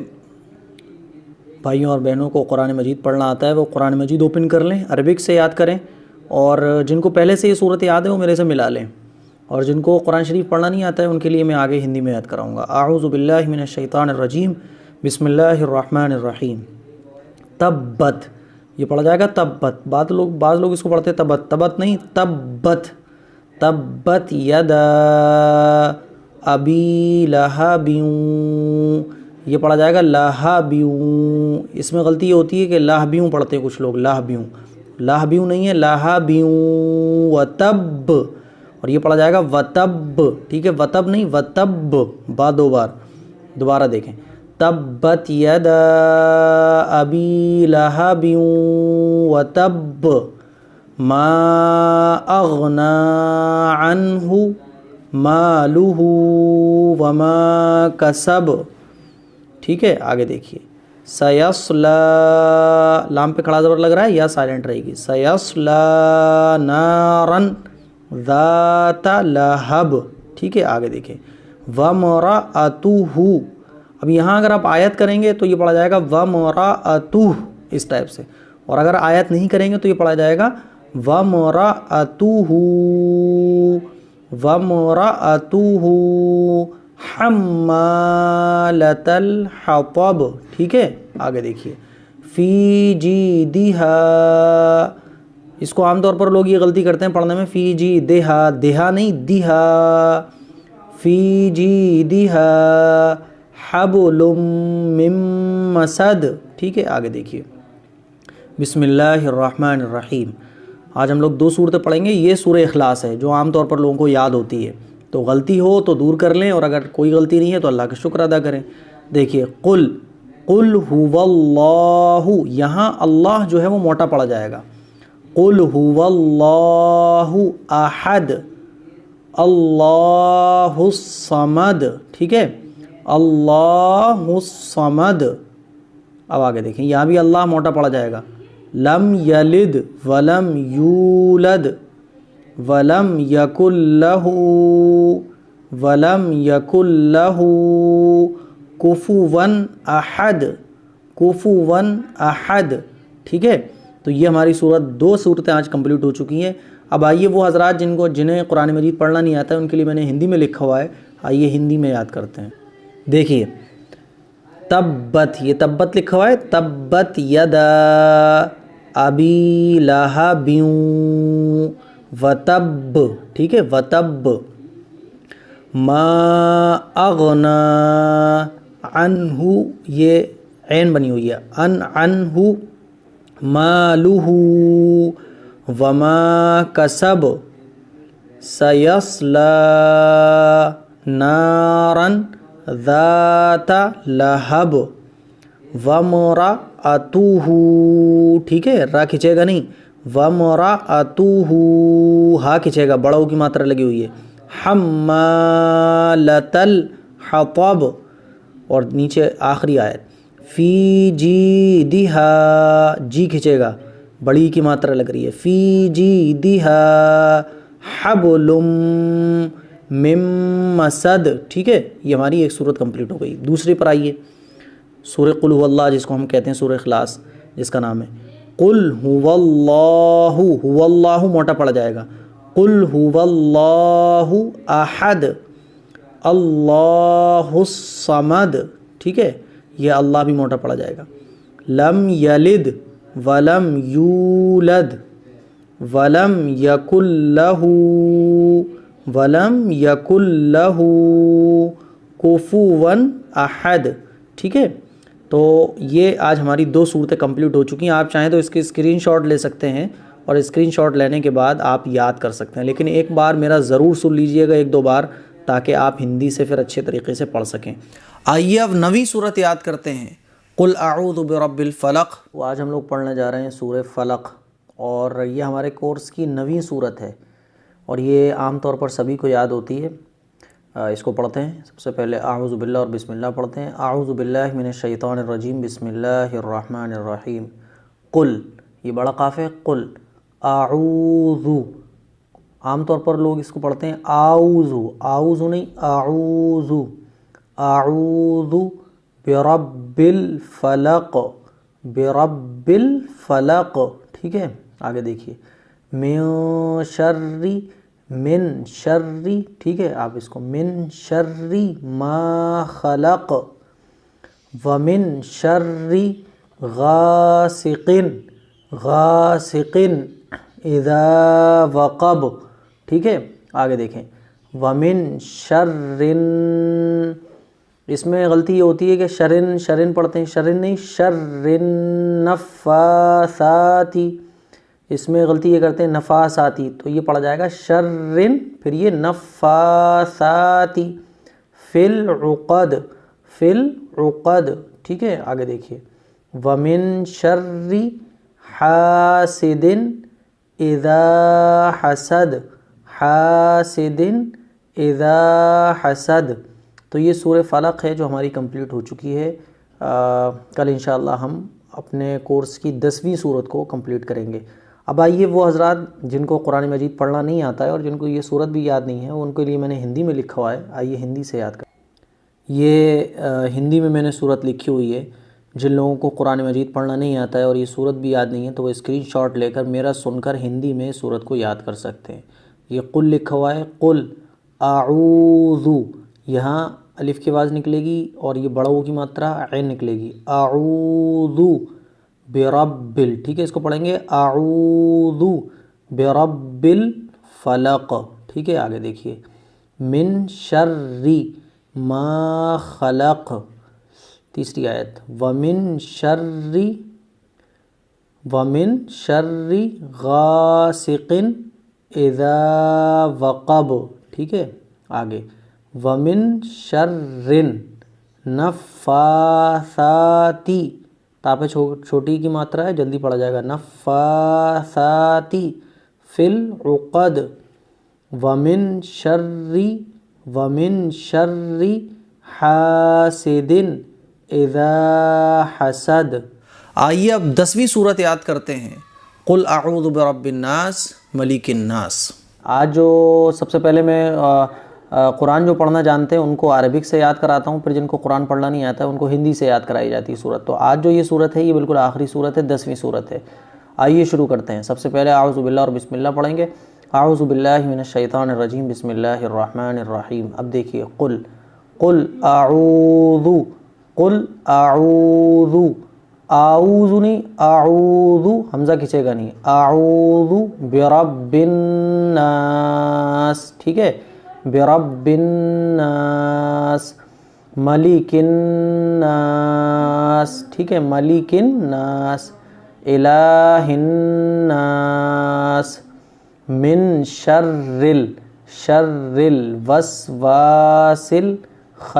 بھائیوں اور بہنوں کو قرآن مجید پڑھنا آتا ہے وہ قرآن مجید اوپن کر لیں، عربک سے یاد کریں، اور جن کو پہلے سے یہ صورت یاد ہے وہ میرے سے ملا لیں، اور جن کو قرآن شریف پڑھنا نہیں آتا ہے ان کے لیے میں آگے ہندی میں یاد کراؤں گا. اعوذ باللہ من الشیطان الرجیم، بسم اللہ الرحمن الرحیم. تبت، یہ پڑھا جائے گا تبت. بعض لوگ اس کو پڑھتے ہیں تبت، تبت نہیں، تبت. تبت یدا ابی لہب، یہ پڑھا جائے گا لہبیوں. اس میں غلطی یہ ہوتی ہے کہ لاہبیوں پڑھتے ہیں کچھ لوگ، لاہبیوں، لاہبیوں نہیں ہے، لاہبیوں. وتب، اور یہ پڑھا جائے گا وتب، ٹھیک ہے، وتب نہیں وتب، با 2 بار. دوبارہ دیکھیں، تبت یدا ابی لہب وتب ما اغنی عنہ مالہ وما کسب. ٹھیک ہے، آگے دیکھیے، سیصلا، لام پہ کھڑا زبر لگ رہا ہے یا سائلنٹ رہے گی، سیصلا نارن ذات لہب. ٹھیک ہے، آگے دیکھیں، وامرأتہ. اب یہاں اگر آپ آیت کریں گے تو یہ پڑھا جائے گا وامرأتہ اس ٹائپ سے، اور اگر آیت نہیں کریں گے تو یہ پڑھا جائے گا وامرأتہ، وامرأتہ حمالۃ الحطب. ٹھیک ہے، آگے دیکھیے، فی جیدہا، اس کو عام طور پر لوگ یہ غلطی کرتے ہیں پڑھنے میں، فی جیدہا، دہا نہیں دیہا، فی جیدہا حبل من مسد. ٹھیک ہے، آگے دیکھیے، بسم اللہ الرحمن الرحیم۔ آج ہم لوگ 2 صورتیں پڑھیں گے۔ یہ سورہ اخلاص ہے جو عام طور پر لوگوں کو یاد ہوتی ہے، تو غلطی ہو تو دور کر لیں، اور اگر کوئی غلطی نہیں ہے تو اللہ کا شکر ادا کریں۔ دیکھیے، قل هو اللہ، یہاں اللہ جو ہے وہ موٹا پڑا جائے گا۔ قل هو اللہ احد، اللہ الصمد، ٹھیک ہے، اللہ الصمد۔ اب آگے دیکھیں، یہاں بھی اللہ موٹا پڑا جائے گا۔ لم یلد ولم یولد ولم یکن لہ کفوا احد، کفوا احد، ٹھیک ہے۔ تو یہ ہماری 2 صورتیں آج کمپلیٹ ہو چکی ہیں۔ اب آئیے وہ حضرات جنہیں قرآن مجید پڑھنا نہیں آتا ہے، ان کے لیے میں نے ہندی میں لکھا ہوا ہے، آئیے ہندی میں یاد کرتے ہیں۔ دیکھیے، تبت، یہ تبت لکھا ہوا ہے، تبت یدا ابی لہب وتب، ٹھیک ہے، وتب، ما اغنا عنہ، یہ عین بنی ہوئی ہے، عنہ مالہ وما کسب سیصلی نارا ذات لہب وامرأتہ، ٹھیک ہے، را کھچے گا نہیں، وامرأتہ، ہا کھچے گا، بڑا او کی ماترا لگی ہوئی ہے، حمالۃ الحطب، اور نیچے آخری آیت، فی جیدہا، جی کھچے گا، بڑی کی ماترا لگ رہی ہے، فی جیدہا حبل من مسد، ٹھیک ہے۔ یہ ہماری ایک صورت کمپلیٹ ہو گئی۔ دوسری پر آئیے، سورہ قل هو اللہ، جس کو ہم کہتے ہیں سورہ اخلاص، جس کا نام ہے قل هو اللہ، هو اللہ موٹا پڑا جائے گا، قل هو اللہ احد، اللہ الصمد، ٹھیک ہے، یہ اللہ بھی موٹا پڑا جائے گا، لم یلد ولم یولد ولم یکن لہ کفوا احد، ٹھیک ہے۔ تو یہ آج ہماری 2 صورتیں کمپلیٹ ہو چکی ہیں۔ آپ چاہیں تو اس کے اسکرین شاٹ لے سکتے ہیں، اور اسکرین شاٹ لینے کے بعد آپ یاد کر سکتے ہیں، لیکن ایک بار میرا ضرور سن لیجئے گا، 1-2 بار، تاکہ آپ ہندی سے پھر اچھے طریقے سے پڑھ سکیں۔ آئیے اب 9ویں صورت یاد کرتے ہیں، قل اعوذ برب الفلق۔ وہ آج ہم لوگ پڑھنے جا رہے ہیں سورہ فلق، اور یہ ہمارے کورس کی 9ویں صورت ہے، اور یہ عام طور پر سبھی کو یاد ہوتی ہے۔ اس کو پڑھتے ہیں، سب سے پہلے اعوذ باللہ اور بسم اللہ پڑھتے ہیں۔ اعوذ باللہ من الشیطان الرجیم، بسم اللہ الرحمن الرحیم۔ قل، یہ بڑا قاف ہے، قل اعوذ، عام طور پر لوگ اس کو پڑھتے ہیں اعوذ، اعوذ نہیں، اعوذ، اعوذ برب الفلق، برب الفلق، ٹھیک ہے۔ آگے دیکھیے، من شر، ٹھیک ہے، آپ اس کو من شر ما خلق، ومن شر غاسق اذا وقب، ٹھیک ہے۔ آگے دیکھیں، ومن شر، اس میں غلطی یہ ہوتی ہے کہ شرن پڑھتے ہیں، شرن نہیں، شر النفاثات، اس میں غلطی یہ کرتے ہیں نفاساتی، تو یہ پڑھا جائے گا شرن، پھر یہ نفاساتی، فی العقد، فی العقد، ٹھیک ہے۔ آگے دیکھیے، ومن شر حاسد اذا حسد، حاسد اذا حسد۔ تو یہ سورہ فلق ہے جو ہماری کمپلیٹ ہو چکی ہے۔ کل انشاءاللہ ہم اپنے کورس کی 10ویں صورت کو کمپلیٹ کریں گے۔ اب آئیے وہ حضرات جن کو قرآن مجید پڑھنا نہیں آتا ہے اور جن کو یہ صورت بھی یاد نہیں ہے، ان کے لیے میں نے ہندی میں لکھا ہوا ہے، آئیے ہندی سے یاد کریں۔ یہ ہندی میں نے صورت لکھی ہوئی ہے۔ جن لوگوں کو قرآن مجید پڑھنا نہیں آتا ہے اور یہ صورت بھی یاد نہیں ہے، تو وہ اسکرین شاٹ لے کر میرا سن کر ہندی میں صورت کو یاد کر سکتے ہیں۔ یہ قل لکھا ہوا ہے، قل اعوذ، یہاں الف کی آواز نکلے گی اور یہ بڑا او کی ماترا عین نکلے گی، اعوذ برب، ٹھیک ہے، اس کو پڑھیں گے اعوذ برب الفلق، ٹھیک ہے۔ آگے دیکھیے، من شر ما خلق، تیسری آیت، ومن شر ومن شر غاسق اذا وقب، ٹھیک ہے. آگے ومن شر نفاثاتی، تا پہ چھوٹی کی ماترا ہے، جلدی پڑھا جائے گا. نفاثاتی فی العقد ومن شر حاسد اذا حسد. آئیے اب 10ویں صورت یاد کرتے ہیں. قل اعوذ برب الناس ملک الناس. آج جو سب سے پہلے میں قرآن جو پڑھنا جانتے ہیں ان کو عربک سے یاد کراتا ہوں، پھر جن کو قرآن پڑھنا نہیں آتا ہے ان کو ہندی سے یاد کرائی جاتی ہے صورت. تو آج جو یہ صورت ہے یہ بالکل آخری صورت ہے، 10ویں صورت ہے. آئیے شروع کرتے ہیں. سب سے پہلے اعوذ باللہ اور بسم اللہ پڑھیں گے. اعوذ باللہ من الشیطان الرجیم، بسم اللہ الرحمن الرحیم. اب دیکھیے قل اعوذ اعوذ نہیں، اعوذ حمزہ کھچے گا نہیں، اعوذ برب الناس، ٹھیک ہے. برب الناس ملک الناس، ٹھیک ہے. ملک الناس الہ الناس من شر الوسواس الخناس،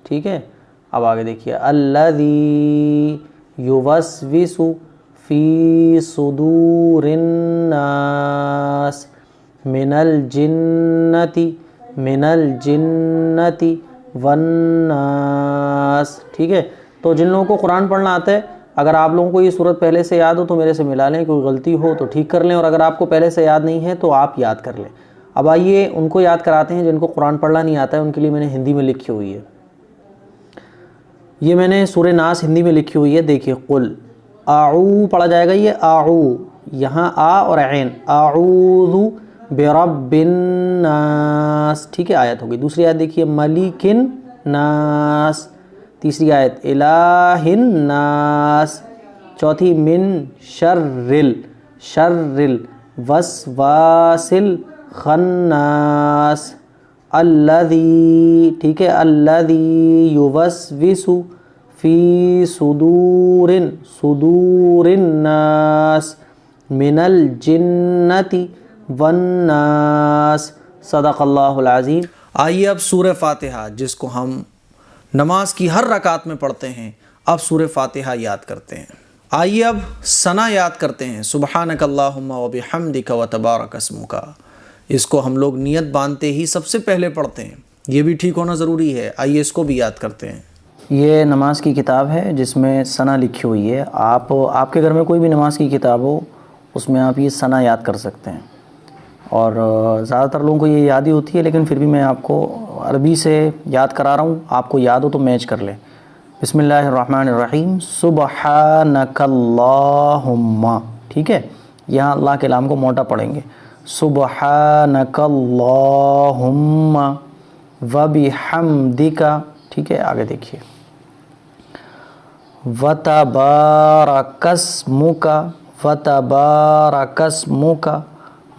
ٹھیک ہے. اب آگے دیکھیے الذی یوسوس فی صدور الناس من الجنت والناس، ٹھیک ہے. تو جن لوگوں کو قرآن پڑھنا آتا ہے، اگر آپ لوگوں کو یہ صورت پہلے سے یاد ہو تو میرے سے ملا لیں، کوئی غلطی ہو تو ٹھیک کر لیں، اور اگر آپ کو پہلے سے یاد نہیں ہے تو آپ یاد کر لیں. اب آئیے ان کو یاد کراتے ہیں جن کو قرآن پڑھنا نہیں آتا ہے، ان کے لیے میں نے ہندی میں لکھی ہوئی ہے. یہ میں نے سورہ ناس ہندی میں لکھی ہوئی ہے. دیکھیے قل اعو پڑھا جائے گا، یہ اعو یہاں آ اور عین، اعوذ برب الناس، ٹھیک ہے. آیت ہوگی. دوسری آیت دیکھیے ملک الناس، تیسری آیت الہ الناس، چوتھی من شر الوسواس الخناس الذی، ٹھیک ہے. الذی یوسوس فی صدور الناس من الجنت والناس. صدق اللہ العظیم. آئیے اب سورہ فاتحہ جس کو ہم نماز کی ہر رکعت میں پڑھتے ہیں، اب سورہ فاتحہ یاد کرتے ہیں. آئیے اب ثنا یاد کرتے ہیں. سبحانک اللہم وبحمدک وتبارک اسمک. اس کو ہم لوگ نیت باندھتے ہی سب سے پہلے پڑھتے ہیں، یہ بھی ٹھیک ہونا ضروری ہے. آئیے اس کو بھی یاد کرتے ہیں. یہ نماز کی کتاب ہے جس میں ثنا لکھی ہوئی ہے. آپ کے گھر میں کوئی بھی نماز کی کتاب ہو اس میں آپ یہ ثنا یاد کر سکتے ہیں، اور زیادہ تر لوگوں کو یہ یاد ہی ہوتی ہے، لیکن پھر بھی میں آپ کو عربی سے یاد کرا رہا ہوں. آپ کو یاد ہو تو میچ کر لیں. بسم اللہ الرحمن الرحیم. سبحانک اللہم، ٹھیک ہے. یہاں اللہ کے لام کو موٹا پڑھیں گے. سبحانک اللہم وبحمدک، ٹھیک ہے. آگے دیکھیے وتبارک اسمک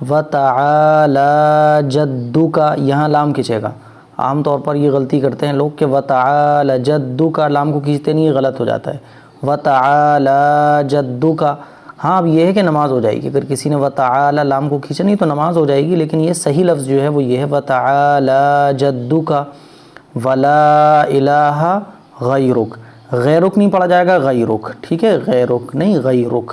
وتعالی جدک. یہاں لام کھینچے گا. عام طور پر یہ غلطی کرتے ہیں لوگ کہ وتعالی جدک، لام کو کھینچتے نہیں، یہ غلط ہو جاتا ہے. وتعالی جدک. ہاں اب یہ ہے کہ نماز ہو جائے گی. اگر کسی نے وتعالی لام کو کھینچا نہیں تو نماز ہو جائے گی، لیکن یہ صحیح لفظ جو ہے وہ یہ ہے وتعالی جدک ولا الہ غیرک. غیرک نہیں پڑھا جائے گا، غیرک، ٹھیک ہے. غیرک نہیں، غیرک.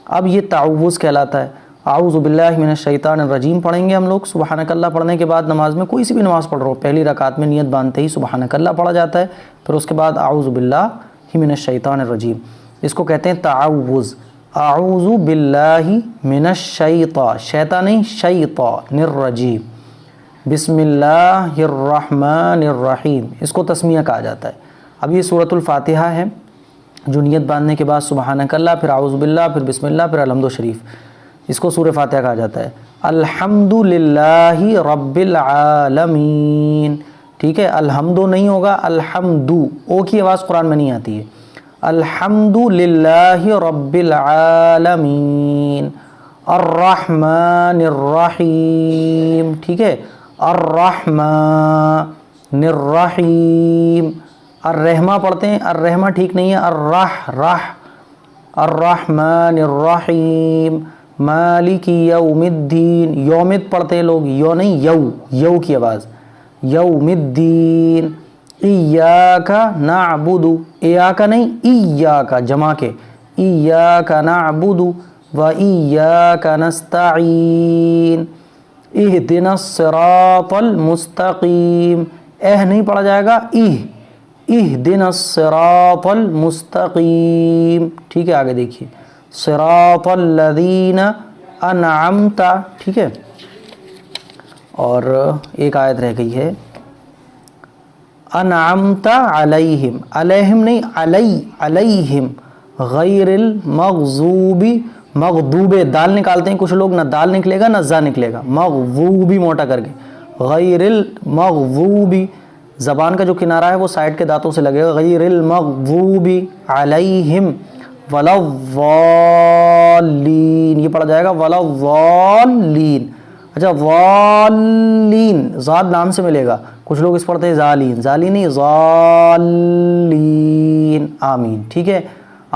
اب یہ تعوذ کہلاتا ہے. اعوذ باللہ من الشیطان الرجیم پڑھیں گے ہم لوگ. سبحانک اللہ پڑھنے کے بعد نماز میں، کوئی سی بھی نماز پڑھ رہا ہو، پہلی رکعت میں نیت باندھتے ہی سبحانک اللہ پڑھا جاتا ہے. پھر اس کے بعد اعوذ باللہ من الشیطان الرجیم. اس کو کہتے ہیں تعوذ. اعوذ باللہ من الشیطان، شیطان نہیں، شیطان الرجیم. بسم اللہ الرحمن الرحیم، اس کو تسمیہ کہا جاتا ہے. اب یہ سورۃ الفاتحہ ہے جو نیت باندھنے کے بعد سبحانک اللہ، پھر اعوذ باللہ، پھر بسم اللہ، پھر الحمد شریف، اس کو سورہ فاتحہ کہا جاتا ہے. الحمد للہ رب العالمین، ٹھیک ہے. الحمد نہیں ہوگا، الحمد، او کی آواز قرآن میں نہیں آتی ہے. الحمد للہ رب العالمین الرحمن الرحیم، ٹھیک ہے. الرحمن الرحیم. الرحمہ پڑھتے ہیں، الرحمہ ٹھیک نہیں ہے، راہ الرحمن الرحیم، مالک یوم الدین، یومد پڑھتے ہیں لوگ، یو نہیں یو کی آواز، یوم الدین، ایاک نعبد، ایاک نہیں ایاک جمع کے، ایاک نعبد و ایاک نستعین، اہدنا الصراط المستقیم، نہیں پڑھا جائے گا اہدنا الصراط المستقیم، ٹھیک ہے آگے دیکھیے، صراط الذین انعمت، ٹھیک ہے، اور ایک آیت رہ گئی ہے، انعمت علیہم، علیہم نہیں علیہم، غیر المغضوب، مغضوب دال نکالتے ہیں کچھ لوگ، نہ دال نکلے گا نہ زا نکلے گا، مغضوب موٹا کر کے، غیر المغضوب، زبان کا جو کنارہ ہے وہ سائڈ کے دانتوں سے لگے گا، غیر المغضوب علیہم ولا الضالین، یہ پڑھا جائے گا ولا الضالین، اچھا ضالین ذات لام سے ملے گا، کچھ لوگ اس پڑھتے ہیں ذالین، ذالین نہیں ضالین، آمین، ٹھیک ہے،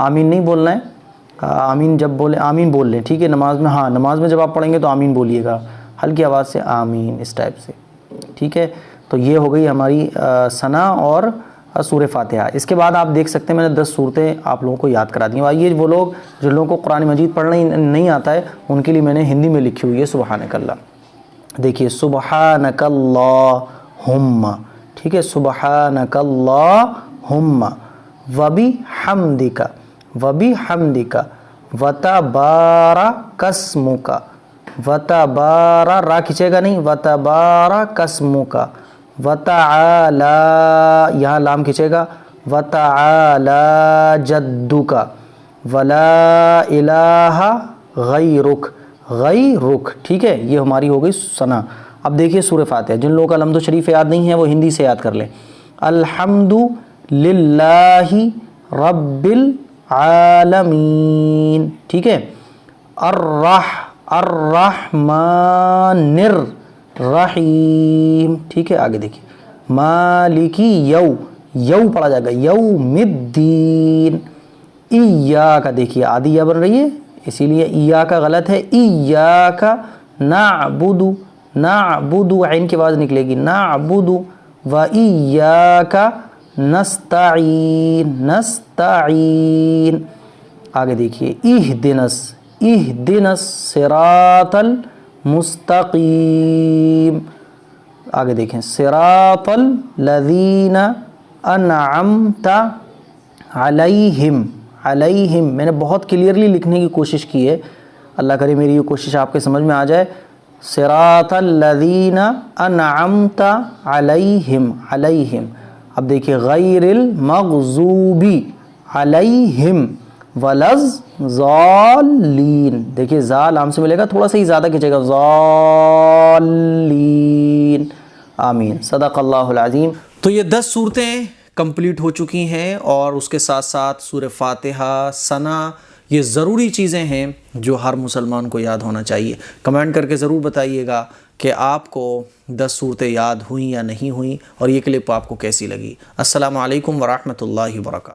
آمین نہیں بولنا ہے، آمین جب بولیں آمین بول لیں، ٹھیک ہے، نماز میں، ہاں نماز میں جب آپ پڑھیں گے تو آمین بولیے گا ہلکی آواز سے، آمین اس ٹائپ سے، ٹھیک ہے۔ تو یہ ہو گئی ہماری ثنا اور سورہ فاتحہ۔ اس کے بعد آپ دیکھ سکتے ہیں میں نے 10 صورتیں آپ لوگوں کو یاد کرا دی ہیں۔ آئیے وہ لوگ جن لوگوں کو قرآن مجید پڑھنا نہیں آتا ہے ان کے لیے میں نے ہندی میں لکھی ہوئی ہے سبحانک اللہ، دیکھیے سبحانک اللہم، ٹھیک ہے، سبحانک اللہم وبحمدک، وبحمدک وتبارک اسمک، وتبارک را کھچے گا نہیں، وتبارک اسمک، وتعالی یہاں لام کھچے گا، وتعالی جدک، ولا الہ غیرک، غیرک، ٹھیک ہے، یہ ہماری ہو گئی ثنا۔ اب دیکھیے سورہ فاتحہ، جن لوگوں کا لمد و شریف یاد نہیں ہے وہ ہندی سے یاد کر لیں، الحمد للہ رب العالمین، ٹھیک ہے، الرحمن الرحیم، ٹھیک ہے، آگے دیکھیے، مالکی یو پڑھا جائے گا، یوم الدین، ایاک، دیکھیے آدھی یا بن رہی ہے اسی لیے ایاک غلط ہے، ایاک نعبد، نعبد عین کی آواز نکلے گی، نعبد و ایاک نستعین، نستعین، آگے دیکھیے اہدنا الصراط المستقیم، آگے دیکھیں صراط الذین انعمت علیہم، علیہم میں نے بہت کلیئرلی لکھنے کی کوشش کی ہے، اللہ کرے میری یہ کوشش آپ کے سمجھ میں آ جائے، صراط الذین انعمت علیہم، علیہم، اب دیکھیے غیر المغضوب علیہم ولا الضالین، دیکھیے زا لام سے ملے گا، تھوڑا سا ہی زیادہ کھینچے گا، ضالین، آمین، صدق اللہ العظیم۔ تو یہ 10 صورتیں کمپلیٹ ہو چکی ہیں، اور اس کے ساتھ ساتھ سورہ فاتحہ، ثنا، یہ ضروری چیزیں ہیں جو ہر مسلمان کو یاد ہونا چاہیے۔ کمنٹ کر کے ضرور بتائیے گا کہ آپ کو 10 صورتیں یاد ہوئیں یا نہیں ہوئیں، اور یہ کلپ آپ کو کیسی لگی۔ السلام علیکم ورحمۃ اللہ وبرکاتہ۔